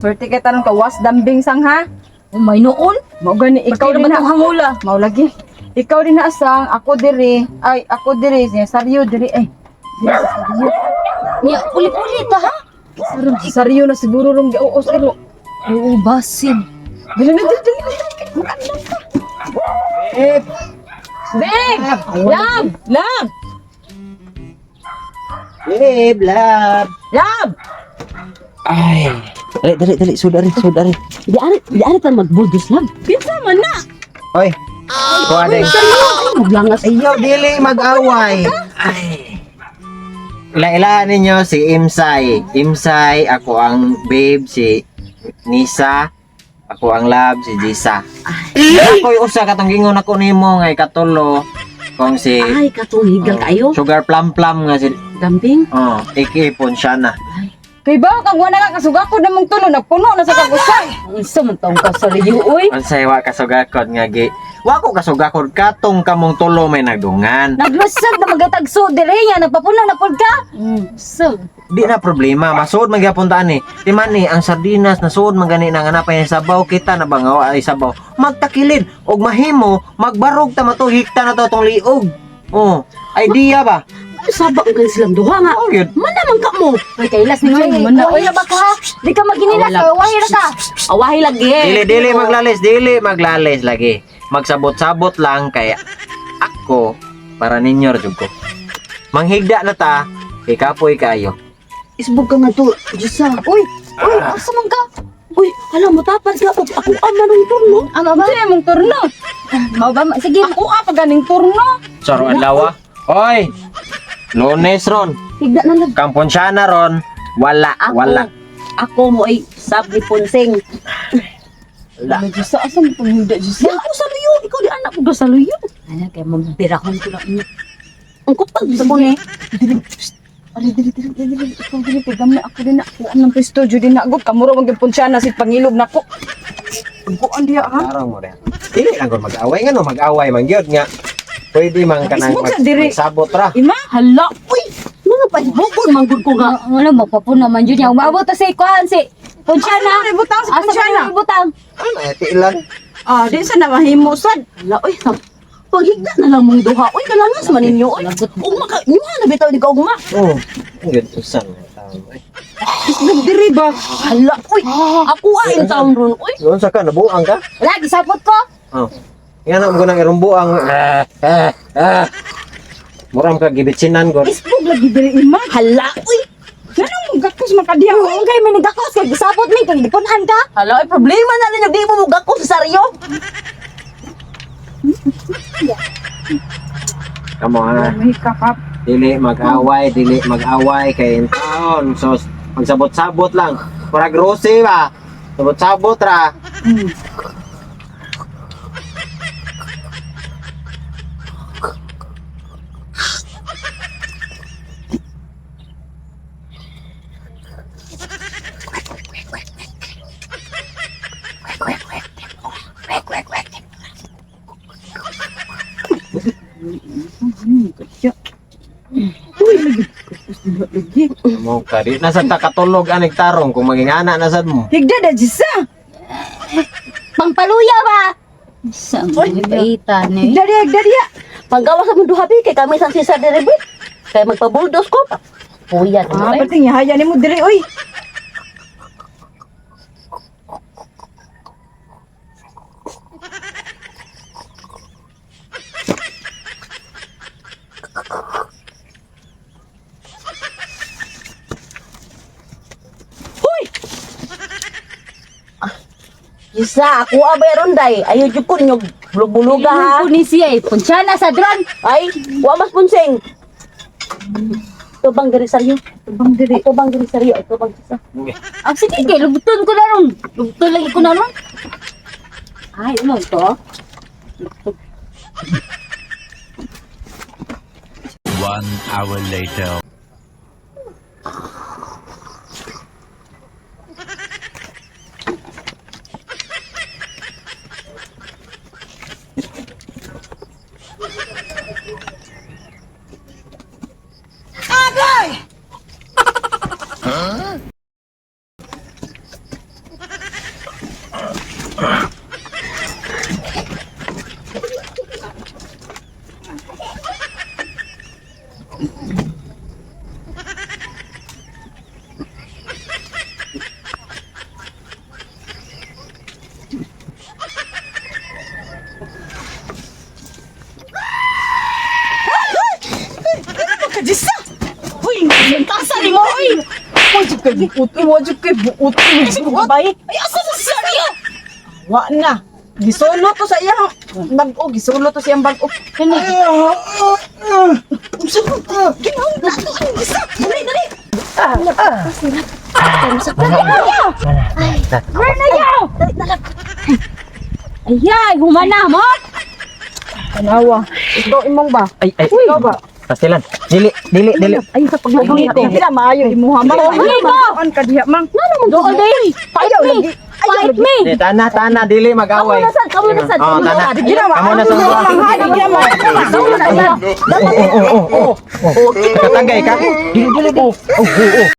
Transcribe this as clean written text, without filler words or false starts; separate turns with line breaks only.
Swerte kay tanong ka was dambing sang ha.
May noon.
Mao gani
Ikaw
ikaw din
naman
na
ang hangula.
mao lagi. Ikaw din na asang ako diri. Ay ako diri siya saryo diri ay. Diri sa saryo.
Niya, uli-uli ta ha?
Saryo na siguro rong oo saro.
Oo, basin.
Dili na dili. Big! Lab! Lab!
Babe, love.
Lab!
Ay. Dali. Sudari.
Di ari ta magbuldos lang.
Pinsa man na!
Hoy. Kuha din.
Maglangas.
Ayaw, dili mag-away. Ay. Ila ninyo si Imsay. Imsay, ako ang babe, si Nisa. Ako ang love, si Jisa. Ako'y usa katong gingon ako nimo ngay katulo. Kung si
Ay, katong higal kayo.
Sugar Plum nga si
Dambing.
ikipon siya na.
Kay ba kag wala ka kasugakod namong tulo nagpuno na sa kagusan.
Ang isa man taong kasaliyo, oy.
Unsay wa kasugakod nga gi. Wa ko kasugakod katong kamong tulo may nagdungan.
Naglusad na magatagso dili nga nagpapuno na pud ka. So,
Di na problema, masuod man gyapon ta ni. Di man ni ang sardinas nasuod man gani nang hanapay sa sabaw kita na bangaw ay sabaw. Magtakilid og mahimo magbarog ta matuhikta na to tong liog. Oh, idea ba?
sabak ang silang duha nga.
Oh, yun.
Man naman ka mo. Uy, kailas ni Joy.
man na,
Awahi na ba ka? Di ka maginilas. Awahi na ka. Awahi lagi.
Dili maglalis lagi. Magsabot-sabot lang kay ako para ninyo jud ko. Manghigda na ta, kay kapoy kayo.
Isbog ka nga to. Diyasa. Uy, asa man ka? Uy, alam mo tapan ka. Ako ama nung turno.
Ano ba? Sige mong turno. Mao ba? Sige, ako pa ganing turno.
Saro adlaw. Oy. Lunes ron.
Higda na lang.
Kamponsyana ron. Wala.
Ako mo ay sabi ponseng.
Ano Diyos, asa mo itong hindi Diyos?
Di ako sa luyo. Ikaw di anak ko sa luyo. Ano kaya mabirahon ko lang niya. Ang kupag sa ko ni.
Dili. Ikaw dili, pigam na ako din na. Kuan ng pisto, dyan din na agad. Kamuro magpunsiya na si Pangilog na ko. Kuan diya ha?
Araw mo rin. Dili lang kung mag-away nga no, mag-away man gyud nga. Pwede man ka nang
Isbog sa diri.
magsabot ra.
Ima?
Hala. Uy, mga pasbukon manggod ko nga. Ano, magpapun naman yun niya. Umabot na si Kuhan, si Punsyana.
Asa na ibutang si Punsyana?
Asa ibutang?
Ano, tiilan.
Ah, di sa na mahimo sad.
Hala, uy, paghigda na lang mong duha. Uy, kalangas man ninyo. Uy, ugma ka. Nga na bitaw di ka ugma.
Oh, good usan nga tao.
Isbog diri ba?
Hala, uy. Ako ay taon ron. Uy,
Doon sa ka nabuang ka?
lagi sapot ko.
Oh. Yan ang gunang irumbuang. Muram ka gibitsinan gud.
Isbog lagi diri ima.
Hala, uy.
Ganang gakos makadiyaw.
Ang kayo may nagakos kay gisapot mi kay gipunan ka. Hala, ay problema na ninyo di mo mugakos sa saryo.
Kamo ha.
May kakap.
Dili mag-away kay in town. So magsabot-sabot lang. Para grocery ba? Sabot-sabot ra. Mo ka di nasa takatulog anig tarong kung maging ana na sad mo.
Higda da Diyos ah.
Pangpaluya ba? Sa paitan eh.
Higda diya.
Panggawa sa mundo habi kay kami sang sisa diri kay magpabuldos ko. Puya
Ah,
na.
pati nga haya ni mo diri oy.
Isa, ako abay ronday. Ayo jud ko nyog bulog-buluga ha. Ni siya eh. Punsyana sa dron. Ay, wa mas punseng. Ito bang diri saryo? Ito bang diri saryo? Ito bang isa? Ah, sige kay lubuton ko na ron. Lubuton lagi ko na ron. Ay, ano to?
One hour later.
Kajisa! Uy, nagtasa ni mo, uy! Wajib kay buot, wajib kay buot.
Bay.
Ay, asa sa sarya? Wa na. Gisolo to sa iyang bag-o, gisolo to sa iyang bag-o. Kani. Unsa mo? Ginawa na to ang isa. Dali, dali.
Ayay, humana mo.
Tanawa. Ito imong ba?
Ay,
Ikaw ba?
Pastilan. Dili.
Ay, sa paglagay ko.
Hindi na maayo imuha. Mang, ang kadiha, mang.
Doon din. Fight me. Fight me.
Di, tana, dili mag-away.
Kamu na sad.
Oh, tana.
Ginawa.
Kamu na sa
Ginawa.
Katagay ka. Dili.